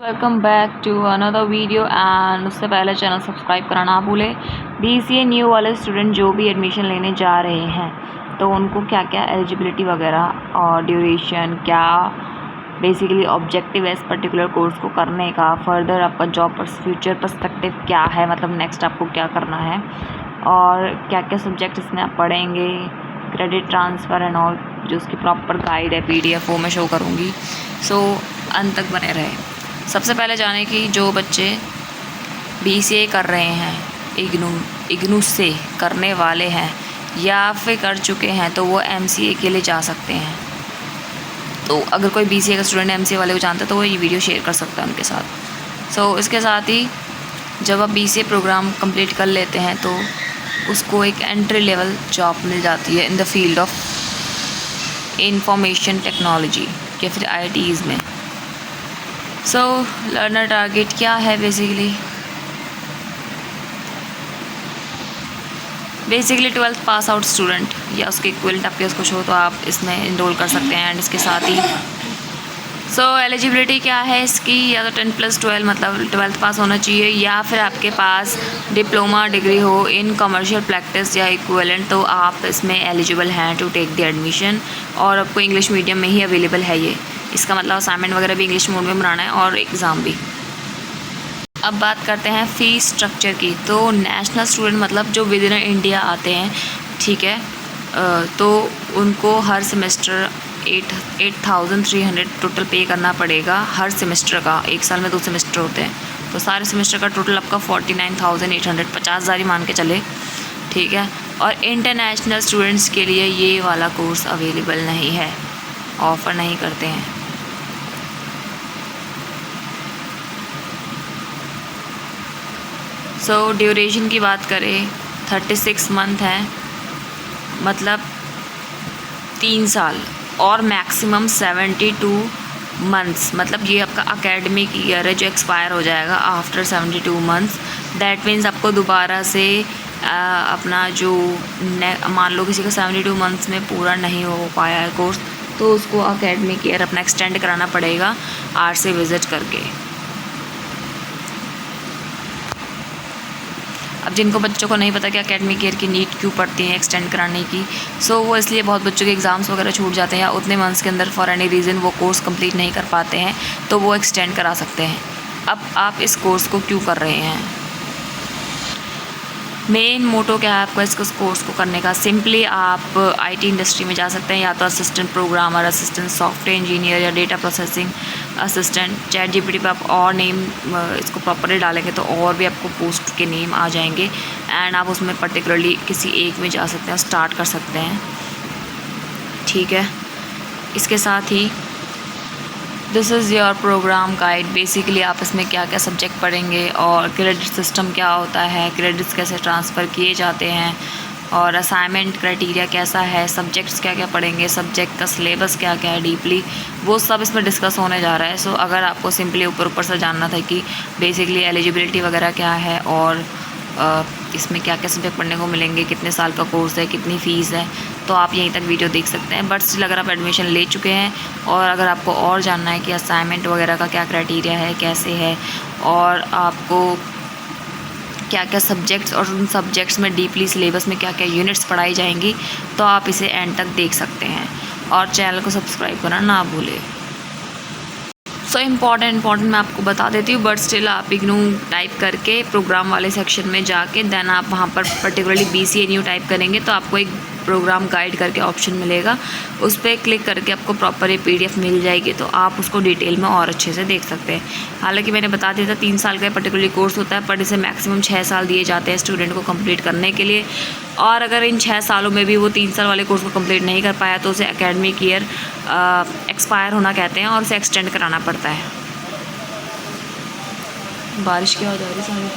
Welcome back to another video and उससे पहले channel subscribe करना ना भूलें। BCA न्यू वाले स्टूडेंट जो भी एडमिशन लेने जा रहे हैं तो उनको क्या क्या एलिजिबिलिटी वगैरह और ड्यूरेशन क्या बेसिकली ऑब्जेक्टिव है इस पर्टिकुलर कोर्स को करने का, फर्दर आपका जॉब पर फ्यूचर पर्सपेक्टिव क्या है, मतलब नेक्स्ट आपको क्या करना है और क्या क्या सब्जेक्ट इसमें आप पढ़ेंगे, क्रेडिट ट्रांसफ़र एंड ऑल, जो उसकी प्रॉपर गाइड है PDF वो मैं शो करूँगी। सो अंत तक बने रहे। सबसे पहले जाने की जो बच्चे BCA कर रहे हैं इग्नू से करने वाले हैं या फिर कर चुके हैं तो वो MCA के लिए जा सकते हैं। तो अगर कोई BCA का स्टूडेंट MCA वाले को जानता है तो वो ये वीडियो शेयर कर सकता है उनके साथ। सो इसके साथ ही जब आप BCA प्रोग्राम कंप्लीट कर लेते हैं तो उसको एक एंट्री लेवल जॉब मिल जाती है in the field of information technology या फिर IITs में। सो लर्नर टारगेट क्या है basically 12th pass out student या उसके इक्विवेलेंट आपके पास कुछ हो तो आप इसमें इनरोल कर सकते हैं। एंड इसके साथ ही एलिजिबिलिटी क्या है इसकी, या तो 10+12 मतलब 12th पास होना चाहिए या फिर आपके पास डिप्लोमा डिग्री हो इन कमर्शियल प्रैक्टिस या इक्विवेलेंट, तो आप इसमें एलिजिबल हैं टू टेक द एडमिशन। और आपको इंग्लिश मीडियम में ही अवेलेबल है ये, इसका मतलब असाइनमेंट वगैरह भी इंग्लिश मोड में बनाना है और एग्ज़ाम भी। अब बात करते हैं फ़ीस स्ट्रक्चर की। तो नेशनल स्टूडेंट मतलब जो विद इन इंडिया आते हैं, ठीक है, तो उनको हर सेमेस्टर 8,300 टोटल पे करना पड़ेगा हर सेमेस्टर का। एक साल में 2 सेमेस्टर होते हैं तो सारे सेमेस्टर का टोटल आपका 49,800 50,000 ही मान के चले, ठीक है। और इंटरनेशनल स्टूडेंट्स के लिए ये वाला कोर्स अवेलेबल नहीं है, ऑफ़र नहीं करते हैं। ड्यूरेशन की बात करें 36 मंथ है, मतलब 3 साल, और मैक्सिमम 72 मंथ्स, मतलब ये आपका एकेडमिक ईयर है जो एक्सपायर हो जाएगा आफ्टर 72 मंथ्स। दैट मीन्स आपको दोबारा से अपना जो मान लो किसी का 72 मंथ्स में पूरा नहीं हो पाया है कोर्स तो उसको एकेडमिक ईयर अपना एक्सटेंड कराना पड़ेगा RC विज़िट करके। अब जिनको बच्चों को नहीं पता कि एकेडमिक ईयर की नीड क्यों पड़ती है एक्सटेंड कराने की, वो इसलिए बहुत बच्चों के एग्ज़ाम्स वगैरह छूट जाते हैं या उतने मंथ्स के अंदर फॉर एनी रीज़न वो कोर्स कंप्लीट नहीं कर पाते हैं तो वो एक्सटेंड करा सकते हैं। अब आप इस कोर्स को क्यों कर रहे हैं, मेन मोटो क्या है आपका इस कोर्स को करने का। सिंपली आप IT इंडस्ट्री में जा सकते हैं, या तो assistant programmer, assistant software engineer या डेटा प्रोसेसिंग असिस्टेंट। ChatGPT पे आप और नेम इसको प्रॉपरली डालेंगे तो और भी आपको पोस्ट के नेम आ जाएंगे एंड आप उसमें पर्टिकुलरली किसी एक में जा सकते हैं, स्टार्ट कर सकते हैं, ठीक है। इसके साथ ही this is your programme guide. Basically आप इसमें क्या क्या सब्जेक्ट पढ़ेंगे और क्रेडिट सिस्टम क्या होता है, क्रेडिट्स कैसे ट्रांसफ़र किए जाते हैं और असाइनमेंट क्राइटेरिया कैसा है, सब्जेक्ट्स क्या क्या पढ़ेंगे, सब्जेक्ट का सिलेबस क्या क्या है डीपली, वो सब इसमें डिस्कस होने जा रहा है। अगर आपको सिंपली ऊपर से जानना था कि बेसिकली एलिजिबिलिटी वगैरह क्या है और इसमें क्या क्या सब्जेक्ट पढ़ने को मिलेंगे, कितने साल का कोर्स है, कितनी फ़ीस है, तो आप यहीं तक वीडियो देख सकते हैं। बट स्टिल अगर आप एडमिशन ले चुके हैं और अगर आपको और जानना है कि असाइनमेंट वगैरह का क्या क्राइटेरिया है, कैसे है और आपको क्या क्या सब्जेक्ट्स और उन सब्जेक्ट्स में डीपली सिलेबस में क्या क्या यूनिट्स पढ़ाई जाएंगी, तो आप इसे एंड तक देख सकते हैं और चैनल को सब्सक्राइब करना ना भूलें। इम्पॉर्टेंट मैं आपको बता देती हूँ, बट स्टिल आप इग्नू टाइप करके प्रोग्राम वाले सेक्शन में जाके देन आप वहाँ पर पर्टिकुलरली BCA न्यू टाइप करेंगे तो आपको एक प्रोग्राम गाइड करके ऑप्शन मिलेगा, उस पर क्लिक करके आपको प्रॉपर ये PDF मिल जाएगी तो आप उसको डिटेल में और अच्छे से देख सकते हैं। हालांकि मैंने बता दिया था 3 साल का पर्टिकुलरली कोर्स होता है, पर इसे मैक्सिमम 6 साल दिए जाते हैं स्टूडेंट को कंप्लीट करने के लिए। और अगर इन 6 सालों में भी वो 3 साल वाले कोर्स को कंप्लीट नहीं कर पाया तो उसे एकेडमिक ईयर एक्सपायर होना कहते हैं और उसे एक्सटेंड कराना पड़ता है। बारिश क्या हो जा रही सारी।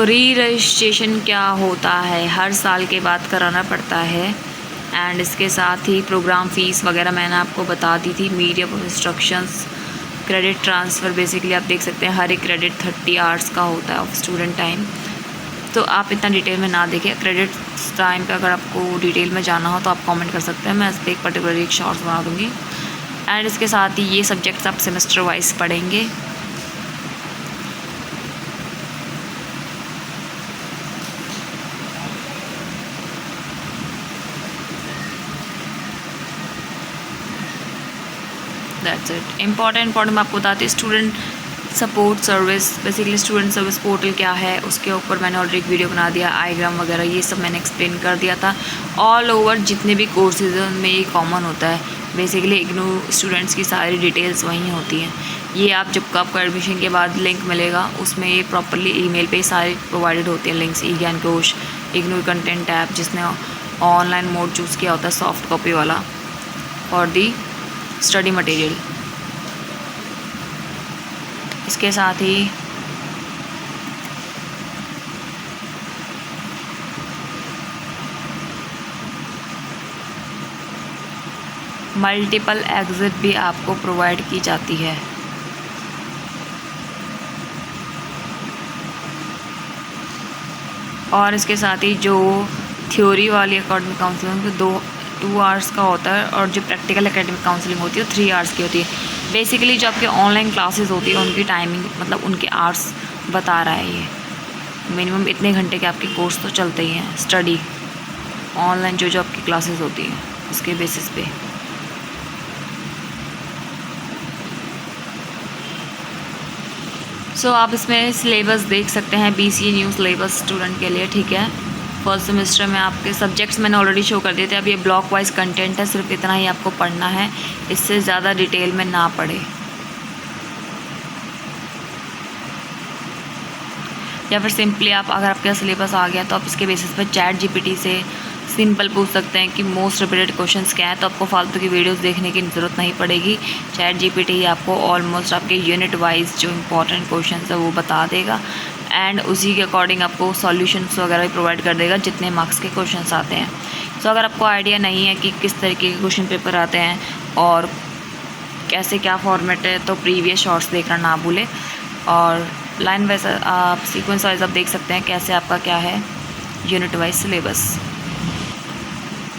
री रजिस्ट्रेशन क्या होता है, हर साल के बाद कराना पड़ता है। एंड इसके साथ ही प्रोग्राम फ़ीस वगैरह मैंने आपको बता दी थी, medium of instructions, credit transfer. Basically आप देख सकते हैं हर एक क्रेडिट 30 आवर्स का होता है ऑफ स्टूडेंट टाइम, तो आप इतना डिटेल में ना देखें। क्रेडिट टाइम पे अगर आपको डिटेल में जाना हो तो आप कमेंट कर सकते हैं, मैं इस पर एक पर्टिकुलर एक शॉर्ट्स बना दूँगी। एंड इसके साथ ही ये सब्जेक्ट्स आप सेमेस्टर वाइज पढ़ेंगे। That's it. इम्पॉर्टेंट मैं आपको बताती हूँ student support service. Basically student service portal क्या है उसके ऊपर मैंने ऑलरेडी एक वीडियो बना दिया, आईग्राम वगैरह ये सब मैंने एक्सप्लेन कर दिया था। ऑल ओवर जितने भी कोर्सेज हैं उनमें ये कॉमन होता है। बेसिकली इग्नू स्टूडेंट्स की सारी डिटेल्स वहीं होती हैं। ये आप जब आपको एडमिशन के बाद लिंक मिलेगा उसमें ये प्रॉपरली ईमेल पे सारे प्रोवाइडेड होते हैं लिंक्स। ई ज्ञान कोश, इग्नू कंटेंट ऐप जिसने ऑनलाइन मोड चूज़ किया होता है सॉफ्ट कॉपी वाला फॉर दी स्टडी मटेरियल। इसके साथ ही मल्टीपल एग्जिट भी आपको प्रोवाइड की जाती है। और इसके साथ ही जो थ्योरी वाली एकेडमिक काउंसलिंग 2 आवर्स का होता है और जो प्रैक्टिकल एकेडमिक काउंसलिंग होती है वो 3 आवर्स की होती है। बेसिकली जो आपके ऑनलाइन क्लासेस होती है उनकी टाइमिंग मतलब उनके आवर्स बता रहा है ये। मिनिमम इतने घंटे के आपके कोर्स तो चलते ही हैं स्टडी ऑनलाइन जो आपकी क्लासेस होती हैं उसके बेसिस पे। सो आप इसमें सिलेबस देख सकते हैं BCA न्यू सिलेबस स्टूडेंट के लिए, ठीक है। फर्स्ट सेमेस्टर में आपके सब्जेक्ट्स मैंने ऑलरेडी शो कर दिए थे। अब ये ब्लॉक वाइज कंटेंट है, सिर्फ इतना ही आपको पढ़ना है, इससे ज़्यादा डिटेल में ना पढ़े। या फिर सिंपली आप अगर आपका सिलेबस आ गया तो आप इसके बेसिस पर चैट GPT से सिंपल पूछ सकते हैं कि मोस्ट रिपीटेड क्वेश्चंस क्या है, तो आपको फालतू की वीडियोस देखने की ज़रूरत नहीं पड़ेगी। चैट GPT ही आपको ऑलमोस्ट आपके यूनिट वाइज जो इंपॉर्टेंट क्वेश्चंस है वो बता देगा एंड उसी के अकॉर्डिंग आपको सॉल्यूशंस वगैरह भी प्रोवाइड कर देगा जितने मार्क्स के क्वेश्चंस आते हैं। सो अगर आपको आइडिया नहीं है कि किस तरीके के क्वेश्चन पेपर आते हैं और कैसे क्या फॉर्मेट है तो प्रीवियस शॉर्ट्स देखना ना भूलें। और लाइन वाइज आप सीक्वेंस वाइज आप देख सकते हैं कैसे आपका क्या है unit wise syllabus.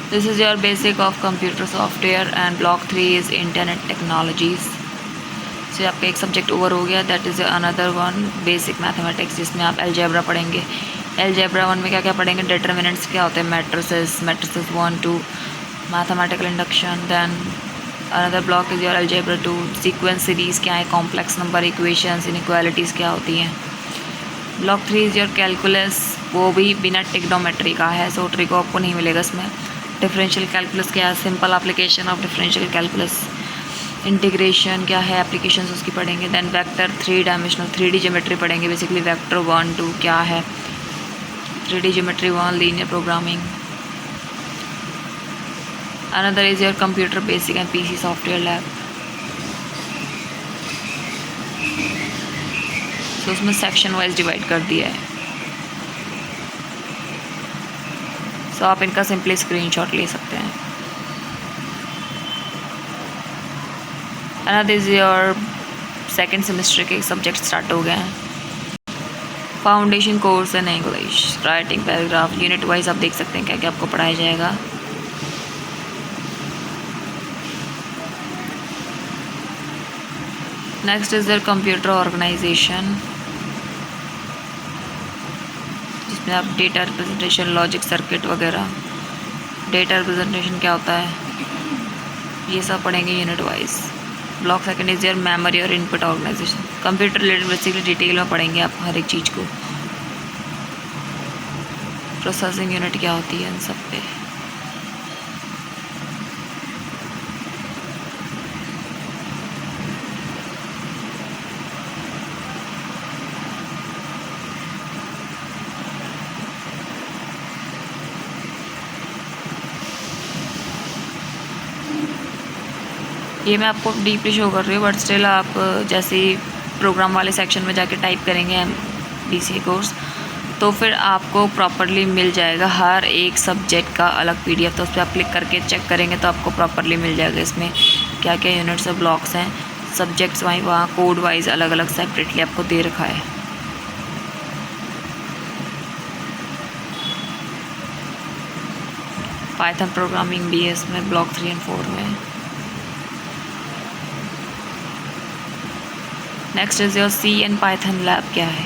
This is your basic of computer software and block 3 is internet technologies. से आपका एक सब्जेक्ट ओवर हो गया। That is another one basic mathematics जिसमें आप अलजेब्रा पढ़ेंगे। अलजेब्रा 1 में क्या क्या पढ़ेंगे, डिटर्मिनेंट्स क्या होते हैं, matrices 1 2, mathematical induction. Then another block is your algebra 2, sequence series क्या है, कॉम्प्लेक्स नंबर इक्वेशंस, इनइक्वालिटीज़ क्या होती हैं। ब्लॉक 3 इज़ योर कैलकुलस, वो भी बिना टिग्नोमेट्री का है, सो ट्रिको आपको नहीं मिलेगा इसमें। डिफरेंशियल कैलकुलस क्या है, simple application of differential calculus. Integration क्या है, एप्लीकेशंस उसकी पढ़ेंगे। Then vector 3 dimensional 3D geometry पढ़ेंगे। बेसिकली वेक्टर 1 2 क्या है, 3D geometry 1, linear programming. Another is your computer basic and PC software lab. तो उसमें सेक्शन वाइज डिवाइड कर दिया है। सो आप इनका सिंपली स्क्रीनशॉट ले सकते हैं। Another is your second semester के सब्जेक्ट स्टार्ट हो गए हैं। Foundation course in English, writing, paragraph, unit wise आप देख सकते हैं क्या क्या आपको पढ़ाया जाएगा। Next is your computer organisation जिसमें आप डेटा रिप्रेजेंटेशन, लॉजिक सर्किट वगैरह। डेटा रिप्रेजेंटेशन क्या होता है ये सब पढ़ेंगे unit wise. Block second is your memory और input organisation. Computer related basically detail में पढ़ेंगे आप हर एक चीज़ को। प्रोसेसिंग यूनिट क्या होती है इन सब पे। ये मैं आपको डीपली शो कर रही हूँ बट स्टिल आप जैसे ही प्रोग्राम वाले सेक्शन में जाके टाइप करेंगे BCA कोर्स तो फिर आपको प्रॉपरली मिल जाएगा हर एक सब्जेक्ट का अलग PDF। तो उस पर आप क्लिक करके चेक करेंगे तो आपको प्रॉपरली मिल जाएगा इसमें क्या क्या यूनिट्स और ब्लॉक्स हैं। सब्जेक्ट्स वहाँ कोड वाइज अलग अलग सेपरेटली आपको दे रखा है। पाइथन प्रोग्रामिंग भी है इसमें ब्लॉक 3 और 4 में। Next is your C and Python lab क्या है।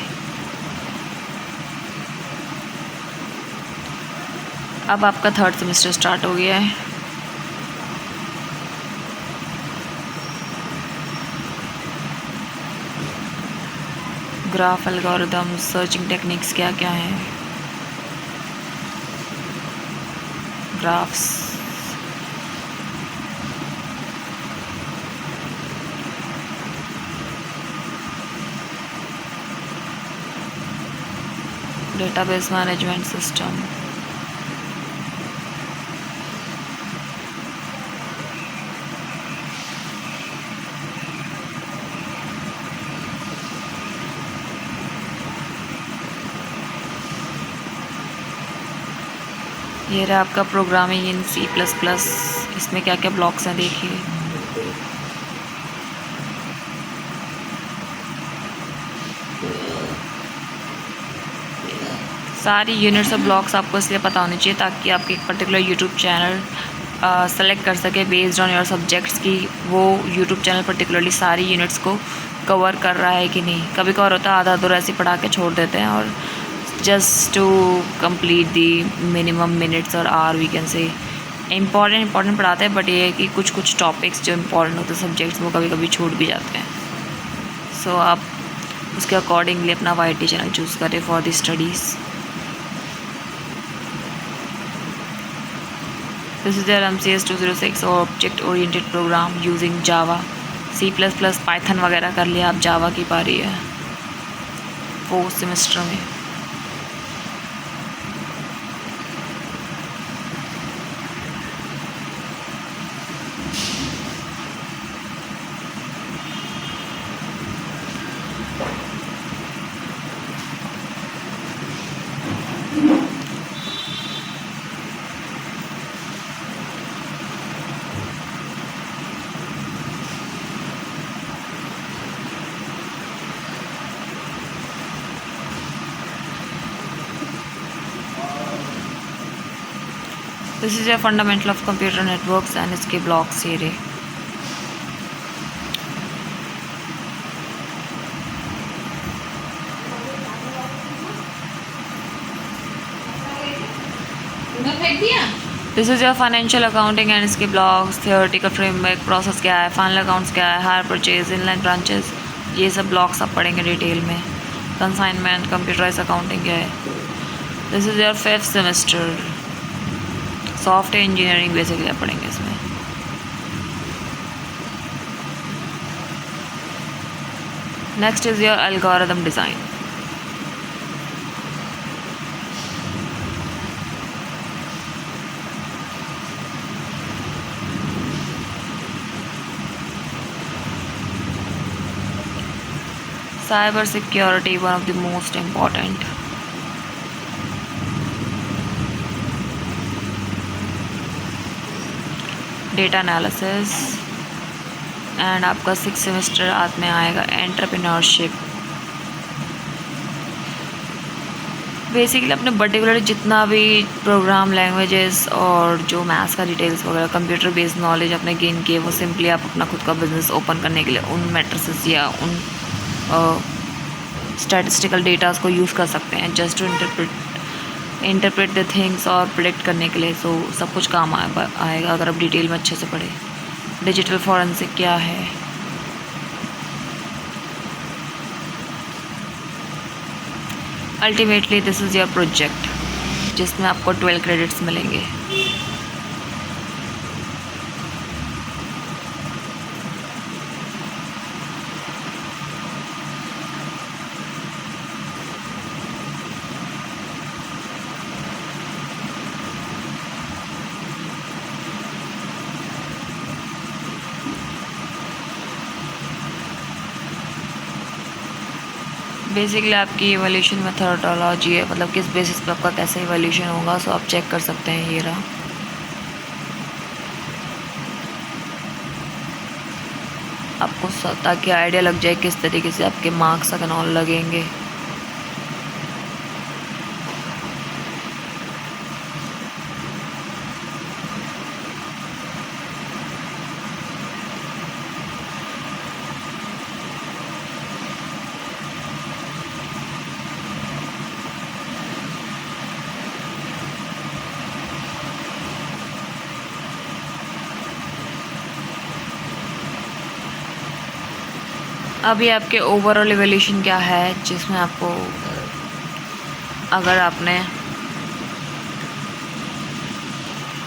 अब आपका थर्ड सेमेस्टर स्टार्ट हो गया है। ग्राफ एल्गोरिदम, सर्चिंग टेक्निक्स क्या क्या हैं। ग्राफ्स, डेटाबेस मैनेजमेंट सिस्टम, ये रहा आपका प्रोग्रामिंग इन C++। इसमें क्या क्या ब्लॉक्स हैं देखिए। सारी यूनिट्स और ब्लॉक्स आपको इसलिए पता होनी चाहिए ताकि आपके एक पर्टिकुलर यूट्यूब चैनल सेलेक्ट कर सके बेस्ड ऑन योर सब्जेक्ट्स की वो यूट्यूब चैनल पर्टिकुलरली सारी यूनिट्स को कवर कर रहा है कि नहीं। कभी कभार होता है आधा अधूरा ऐसे पढ़ा के छोड़ देते हैं और just to complete the minimum minutes और our we can say important पढ़ाते हैं, बट ये है कि कुछ कुछ टॉपिक्स जो इम्पॉर्टेंट होते हैं सब्जेक्ट्स वो कभी कभी छूट भी जाते हैं। सो आप उसके अकॉर्डिंगली अपना YT चैनल चूज़ करें for the studies. This is their MCS 206 object oriented program using Java. C++ Python वगैरह कर लिया, आप जावा की पारी है फोर्थ सेमेस्टर में। This is your fundamental of computer networks and इसके ब्लॉक्स ये रहे। This is your financial accounting and इसके ब्लॉक्स। थियोरेटिकल फ्रेमवर्क, प्रोसेस क्या है, फाइनल अकाउंट्स क्या है, हायर परचेज, इनलाइन ब्रांचेस, ये सब ब्लॉक्स आप पढ़ेंगे डिटेल में। कंसाइनमेंट, कंप्यूटराइज अकाउंटिंग क्या है। This is your fifth semester software engineering basically आप पढ़ेंगे इसमें। Next is your algorithm design. Cyber security one of the most important. Data analysis and आपका सिक्स सेमेस्टर आज में आएगा एंटरप्रेन्योरशिप। बेसिकली अपने पर्टिकुलर जितना भी प्रोग्राम लैंग्वेजेस और जो मैथ्स का डिटेल्स वगैरह कंप्यूटर बेस्ड नॉलेज अपने गेन किए वो सिंपली आप अपना खुद का बिजनेस ओपन करने के लिए उन मैट्रिसेस या उन स्टैटिस्टिकल डेटास को यूज़ कर सकते हैं just to interpret the things और प्रेडिक्ट करने के लिए। सो सब कुछ काम आएगा अगर आप डिटेल में अच्छे से पढ़े। डिजिटल फॉरेंसिक क्या है। Ultimately this is your project जिसमें आपको 12 क्रेडिट्स मिलेंगे। बेसिकली आपकी इवोल्यूशन मेथडोलॉजी है, मतलब किस बेसिस पे आपका कैसे इवोल्यूशन होगा। सो आप चेक कर सकते हैं ये रहा। आपको ताकि आइडिया लग जाए किस तरीके से आपके मार्क्स एंड ऑल लगेंगे। अभी आपके ओवरऑल एवल्यूशन क्या है, जिसमें आपको अगर आपने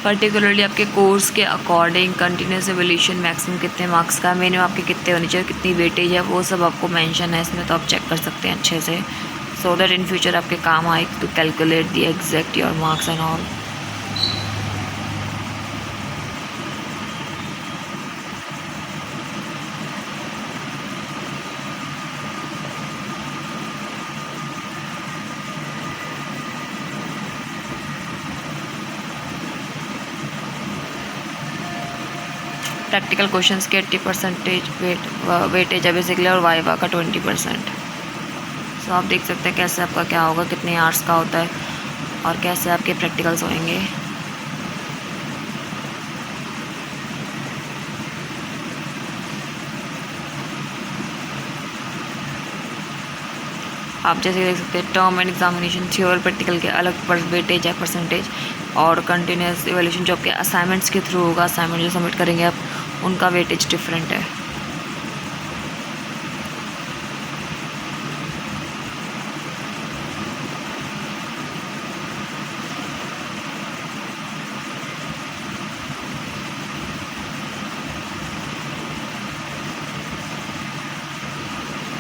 पर्टिकुलरली आपके कोर्स के अकॉर्डिंग कंटिन्यूस एवल्यूशन मैक्सिमम कितने मार्क्स का, मिनिमम आपके कितने होने चाहिए, कितनी वेटेज है, वो सब आपको मेंशन है इसमें, तो आप चेक कर सकते हैं अच्छे से, सो दैट इन फ्यूचर आपके काम आए to calculate the exact your marks and all. Practical questions के 80% वेटेज है बेसिकली, और वाइवा का 20%। सो आप देख सकते हैं कैसे आपका क्या होगा, कितने आवर्स का होता है और कैसे आपके प्रैक्टिकल्स होंगे। आप जैसे देख सकते हैं term and examination, theory practical के अलग वेटेज है परसेंटेज, और कंटिन्यूस इवैल्यूएशन जो आपके असाइनमेंट्स के थ्रू होगा, असाइनमेंट जो सबमिट करेंगे आप, उनका वेटेज डिफरेंट है।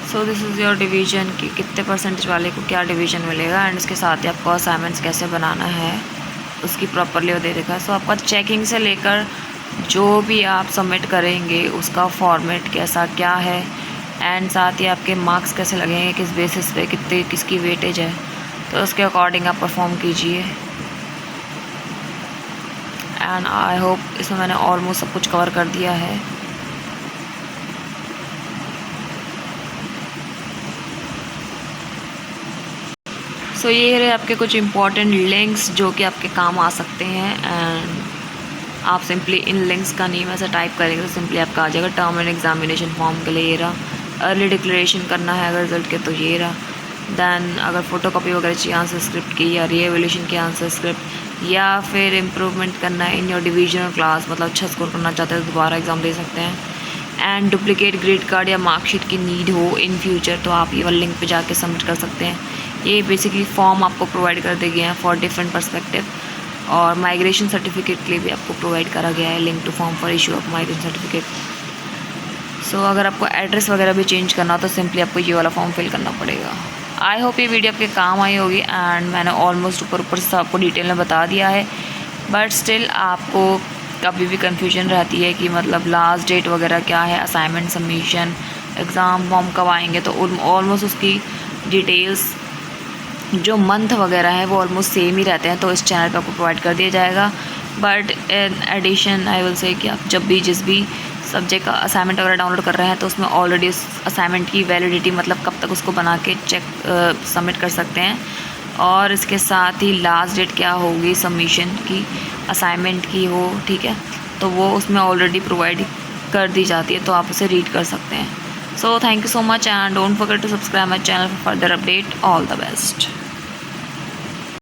So this is your division कि कितने परसेंटेज वाले को क्या डिवीजन मिलेगा, एंड इसके साथ ही आपको असाइनमेंट्स कैसे बनाना है उसकी प्रॉपरली वो दे देखा। सो आपका चेकिंग से लेकर जो भी आप सबमिट करेंगे उसका फॉर्मेट कैसा क्या है, एंड साथ ही आपके मार्क्स कैसे लगेंगे, किस बेसिस पे कितने किसकी वेटेज है, तो उसके अकॉर्डिंग आप परफॉर्म कीजिए। एंड आई होप इसमें मैंने ऑलमोस्ट सब कुछ कवर कर दिया है। सो ये रहे आपके कुछ इम्पॉर्टेंट लिंक्स जो कि आपके काम आ सकते हैं, एंड आप सिंपली इन लिंक्स का नेम ऐसा टाइप करेंगे तो सिंपली आपका आ जाएगा। टर्म एंड एग्जामिनेशन फॉर्म के लिए ये रहा, अर्ली डिक्लेरेशन करना है अगर रिजल्ट के तो ये रहा, दैन अगर फ़ोटोकॉपी वगैरह चाहिए आंसर स्क्रिप्ट की या रीएवल्यूशन की आंसर स्क्रिप्ट, या फिर इम्प्रूवमेंट करना है इन योर डिवीजनल क्लास, मतलब अच्छा स्कोर करना चाहते हैं तो दोबारा एग्ज़ाम दे सकते हैं, एंड डुप्लीकेट ग्रेड कार्ड या मार्कशीट की नीड हो इन फ्यूचर तो आप ये वाले लिंक पे जाके सबमिट कर सकते हैं। ये बेसिकली फॉर्म आपको प्रोवाइड कर दिए गए हैं फॉर डिफरेंट पर्सपेक्टिव, और माइग्रेशन सर्टिफिकेट के लिए भी आपको प्रोवाइड करा गया है link to form for issue of migration certificate. So अगर आपको एड्रेस वगैरह भी चेंज करना हो तो सिंपली आपको ये वाला फॉर्म फिल करना पड़ेगा। आई होप ये वीडियो आपके काम आई होगी, एंड मैंने ऑलमोस्ट ऊपर से आपको डिटेल में बता दिया है, बट स्टिल आपको कभी भी कन्फ्यूजन रहती है कि मतलब लास्ट डेट वगैरह क्या है, असाइनमेंट सबमिशन, एग्ज़ाम फॉर्म कब आएंगे, तो ऑलमोस्ट उसकी डिटेल्स जो मंथ वगैरह है वो ऑलमोस्ट सेम ही रहते हैं, तो इस चैनल पे आपको प्रोवाइड कर दिया जाएगा। But in addition I will say कि आप जब भी जिस भी सब्जेक्ट का असाइनमेंट वगैरह डाउनलोड कर रहे हैं तो उसमें ऑलरेडी उस असाइनमेंट की वैलिडिटी मतलब कब तक उसको बना के चेक सबमिट कर सकते हैं, और इसके साथ ही लास्ट डेट क्या होगी सबमिशन की, असाइनमेंट की हो, ठीक है, तो वो उसमें ऑलरेडी प्रोवाइड कर दी जाती है, तो आप उसे रीड कर सकते हैं। So thank you so much, and don't forget to subscribe my channel for further update. All the best.